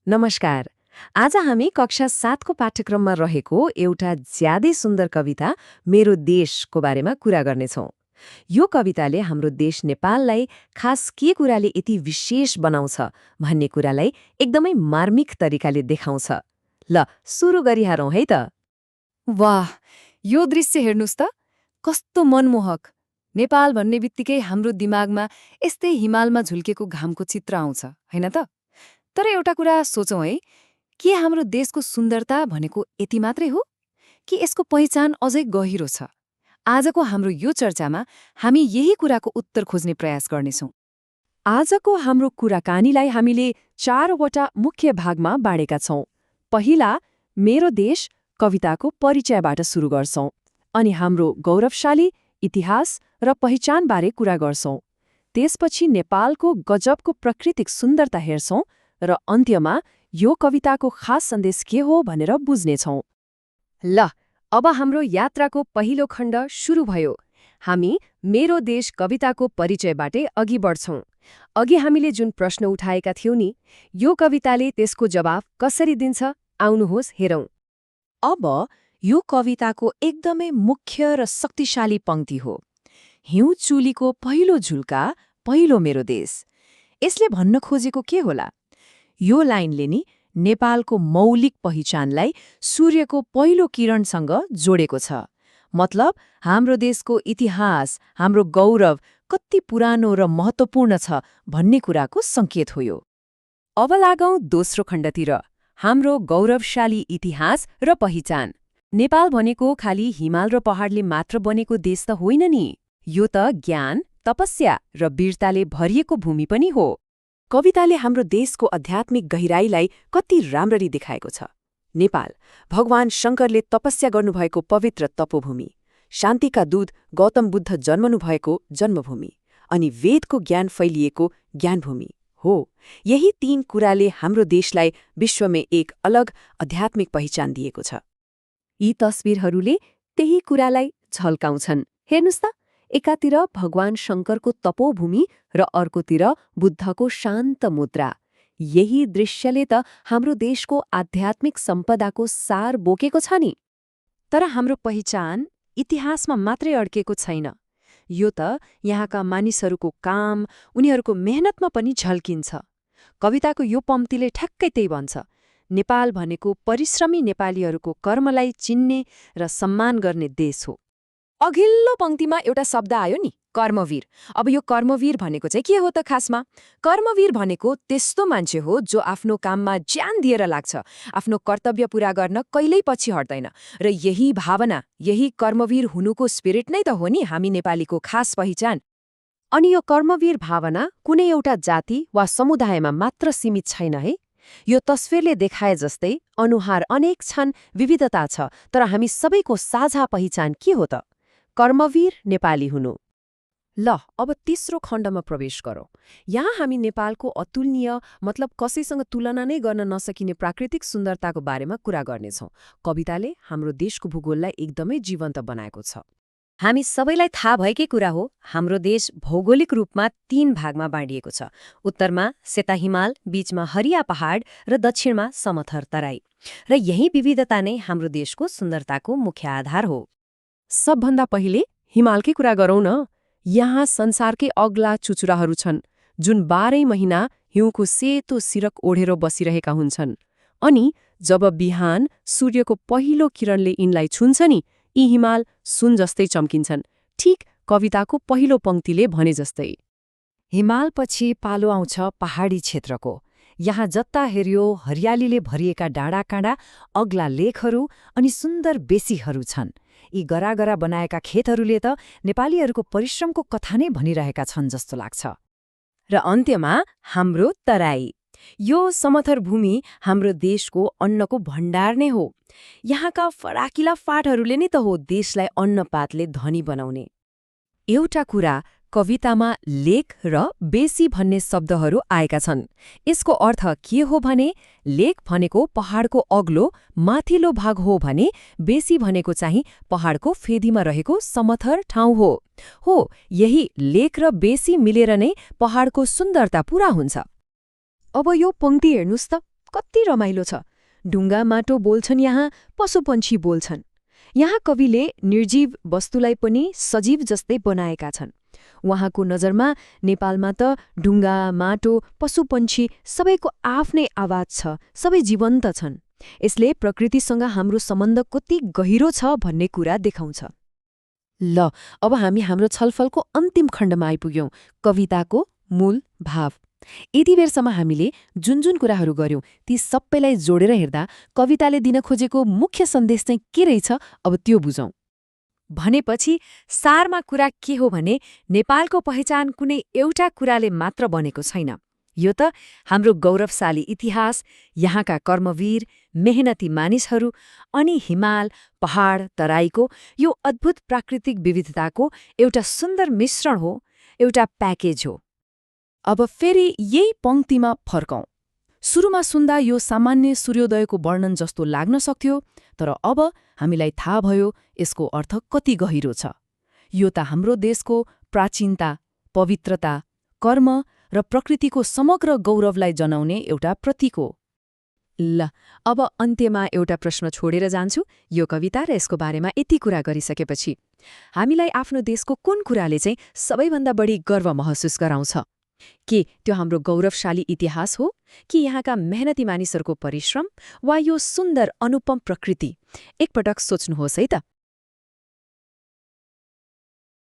नमस्कार। आज हामी कक्षा 7को पाठ्यक्रममा रहेको एउटा ज्यादै सुन्दर कविता मेरो देशको बारेमा कुरा गर्नेछौँ। यो कविताले हाम्रो देश नेपाललाई खास के कुराले यति विशेष बनाउँछ भन्ने कुरालाई एकदमै मार्मिक तरिकाले देखाउँछ। ल सुरु गरिहारौँ है त। वाह, यो दृश्य हेर्नुस् त, कस्तो मनमोहक। नेपाल भन्ने बित्तिकै हाम्रो दिमागमा यस्तै हिमालमा झुल्केको घामको चित्र आउँछ, हैन त? तर एउटा कुरा सोचौँ है, के हाम्रो देशको सुन्दरता भनेको यति मात्रै हो कि यसको पहिचान अझै गहिरो छ? आजको हाम्रो यो चर्चामा हामी यही कुराको उत्तर खोज्ने प्रयास गर्नेछौँ। आजको हाम्रो कुराकानीलाई हामीले 4वटा मुख्य भागमा बाँडेका छौँ। पहिला मेरो देश कविताको परिचयबाट सुरु गर्छौं अनि हाम्रो गौरवशाली इतिहास र पहिचानबारे कुरा गर्छौं। त्यसपछि नेपालको गजबको प्राकृतिक सुन्दरता हेर्छौं र अन्त्यमा यो कविताको खास सन्देश के हो भनेर बुझ्नेछौं। ल अब हाम्रो यात्राको पहिलो खण्ड सुरु भयो। हामी मेरो देश कविताको परिचयबाटै अघि बढ्छौं। अघि हामीले जुन प्रश्न उठाएका थियौं नि, यो कविताले त्यसको जवाफ कसरी दिन्छ? आउनुहोस् हेरौं। अब यो कविताको एकदमै मुख्य र शक्तिशाली पंक्ति हो। हिउँ चुलीको पहिलो झुल्का, पहिलो मेरो देश। यसले भन्न खोजेको के होला? यो लाइनले नि नेपालको मौलिक पहिचानलाई सूर्यको पहिलो किरणसँग जोडेको छ। मतलब हाम्रो देशको इतिहास, हाम्रो गौरव कति पुरानो र महत्त्वपूर्ण छ भन्ने कुराको संकेत हो यो। अब लागौं दोस्रो खण्डतिर, हाम्रो गौरवशाली इतिहास र पहिचान। नेपाल भनेको खाली हिमाल र पहाडले मात्र बनेको देश त होइन नि, यो त ज्ञान, तपस्या र वीरताले भरिएको भूमि पनि हो। कविताले हाम्रो देशको आध्यात्मिक गहिराईलाई कति राम्ररी देखाएको छ। नेपाल भगवान शङ्करले तपस्या गर्नुभएको पवित्र तपोभूमि, शान्तिका दूत गौतम बुद्ध जन्मनुभएको जन्मभूमि अनि वेदको ज्ञान फैलिएको ज्ञानभूमि हो। यही 3 कुराले हाम्रो देशलाई विश्वमा एक अलग आध्यात्मिक पहिचान दिएको छ। यी तस्बिरहरूले त्यही कुरालाई झल्काउँछन्। हेर्नुस् त, एकातिर भगवान शङ्करको तपोभूमि र अर्कोतिर बुद्धको शान्त मुद्रा। यही दृश्यले त हाम्रो देशको आध्यात्मिक सम्पदाको सार बोकेको छ नि। तर हाम्रो पहिचान इतिहासमा मात्रै अड्केको छैन। यो त यहाँका मानिसहरूको काम, उनीहरूको मेहनतमा पनि झल्किन्छ। कविताको यो पंक्तिले ठ्याक्कै त्यही भन्छ। नेपाल भनेको परिश्रमी नेपालीहरूको कर्मलाई चिन्ने र सम्मान गर्ने देश हो। अघिल्लो पंक्तिमा एउटा शब्द आयो नि, कर्मवीर। अब यो कर्मवीर भनेको चाहिँ के हो त खासमा? कर्मवीर भनेको त्यस्तो मान्छे हो जो आफ्नो काममा ज्यान दिएर लाग्छ, आफ्नो कर्तव्य पूरा गर्न कहिल्यै पछि हट्दैन। र यही भावना, यही कर्मवीर हुनुको स्पिरिट नै त हो नि हामी नेपालीको खास पहिचान। अनि यो कर्मवीर भावना कुनै एउटा जाति वा समुदायमा मात्र सीमित छैन है। यो तस्विरले देखाए जस्तै अनुहार अनेक छन्, विविधता छ, तर हामी सबैको साझा पहिचान के हो त? कर्मवीर नेपाली हुनु। ल अब तेस्रो खण्डमा प्रवेश गरौँ। यहाँ हामी नेपालको अतुलनीय, मतलब कसैसँग तुलना नै गर्न नसकिने प्राकृतिक सुन्दरताको बारेमा कुरा गर्नेछौँ। कविताले हाम्रो देशको भूगोललाई एकदमै जीवन्त बनाएको छ। हामी सबैलाई थाहा भएकै कुरा हो, हाम्रो देश भौगोलिक रूपमा 3 भागमा बाँडिएको छ। उत्तरमा सेता हिमाल, बीचमा हरिया पहाड र दक्षिणमा समथर तराई। र यही विविधता नै हाम्रो देशको सुन्दरताको मुख्य आधार हो। सबभन्दा पहिले हिमालकै कुरा गरौँ न। यहाँ संसारकै अग्ला चुचुराहरू छन्, जुन 12 महिना हिउँको सेतो सिरक ओढेर बसिरहेका हुन्छन्। अनि जब बिहान सूर्यको पहिलो किरणले यिनलाई छुन्छ नि, यी हिमाल सुन जस्तै चम्किन्छन्, ठीक कविताको पहिलो पंक्तिले भने जस्तै। हिमालपछि पालो आउँछ पहाडी क्षेत्रको। यहाँ जता हेर्यो हरियालीले भरिएका डाँडाकाँडा, अग्ला लेखहरू अनि सुन्दर बेसीहरू छन्। यी गरागरा बनाएका खेतहरूले त नेपालीहरूको परिश्रमको कथा नै भनिरहेका छन् जस्तो लाग्छ। र अन्त्यमा हाम्रो तराई। यो समथर भूमि हाम्रो देशको अन्नको भण्डार नै हो। यहाँका फराकिला फाँटहरूले नै त हो देशलाई अन्नपातले धनी बनाउने। एउटा कुरा, कवितामा लेक र बेसी भन्ने शब्दहरू आएका छन्। यसको अर्थ के हो भने, लेक भनेको पहाडको अग्लो माथिल्लो भाग हो भने बेसी भनेको चाहिँ पहाडको फेदीमा रहेको समथर ठाउँ हो। यही लेक र बेसी मिलेर नै पहाडको सुन्दरता पूरा हुन्छ। अब यो पंक्ति हेर्नुस् त, कति रमाइलो छ। ढुङ्गा माटो बोल्छन्, यहाँ पशुपन्छी बोल्छन्। यहाँ कविले निर्जीव वस्तुलाई पनि सजीव जस्तै बनाएका छन्। उहाँको नजरमा नेपालमा त ढुङ्गा, माटो, पशुपन्छी सबैको आफ्नै आवाज छ, सबै जीवन्त छन्। यसले प्रकृतिसँग हाम्रो सम्बन्ध कति गहिरो छ भन्ने कुरा देखाउँछ। ल, अब हामी हाम्रो छलफलको अन्तिम खण्डमा आइपुग्यौं, कविताको मूल भाव। यति बेरसम्म हामीले जुन जुन कुराहरू गर्यौं ती सबैलाई जोडेर हेर्दा कविताले दिन खोजेको मुख्य सन्देश चाहिँ के रहेछ, अब त्यो बुझौं। भनेपछि सारमा कुरा के हो भने नेपालको पहिचान कुनै एउटा कुराले मात्र बनेको छैन। यो त हाम्रो गौरवशाली इतिहास, यहाँका कर्मवीर, मेहनती मानिसहरू अनि हिमाल, पहाड, तराईको यो अद्भुत प्राकृतिक विविधताको एउटा सुन्दर मिश्रण हो, एउटा प्याकेज हो। अब फेरि यही पंक्तिमा फर्कौं। सुरुमा सुन्दा यो सामान्य सूर्योदयको वर्णन जस्तो लाग्न सक्थ्यो, तर अब हामीलाई थाहा भयो यसको अर्थ कति गहिरो छ। यो त हाम्रो देशको प्राचीनता, पवित्रता, कर्म र प्रकृतिको समग्र गौरवलाई जनाउने एउटा प्रतीक हो। ल, अब अन्त्यमा एउटा प्रश्न छोडेर जान्छु। यो कविता र यसको बारेमा यति कुरा गरिसकेपछि हामीलाई आफ्नो देशको कुन कुराले चाहिँ सबैभन्दा बढी गर्व महसुस गराउँछ? के त्यो हाम्रो गौरवशाली इतिहास हो, कि यहाँका मेहनती मानिसहरूको परिश्रम, वा यो सुन्दर अनुपम प्रकृति? एकपटक सोच्नुहोस् है त।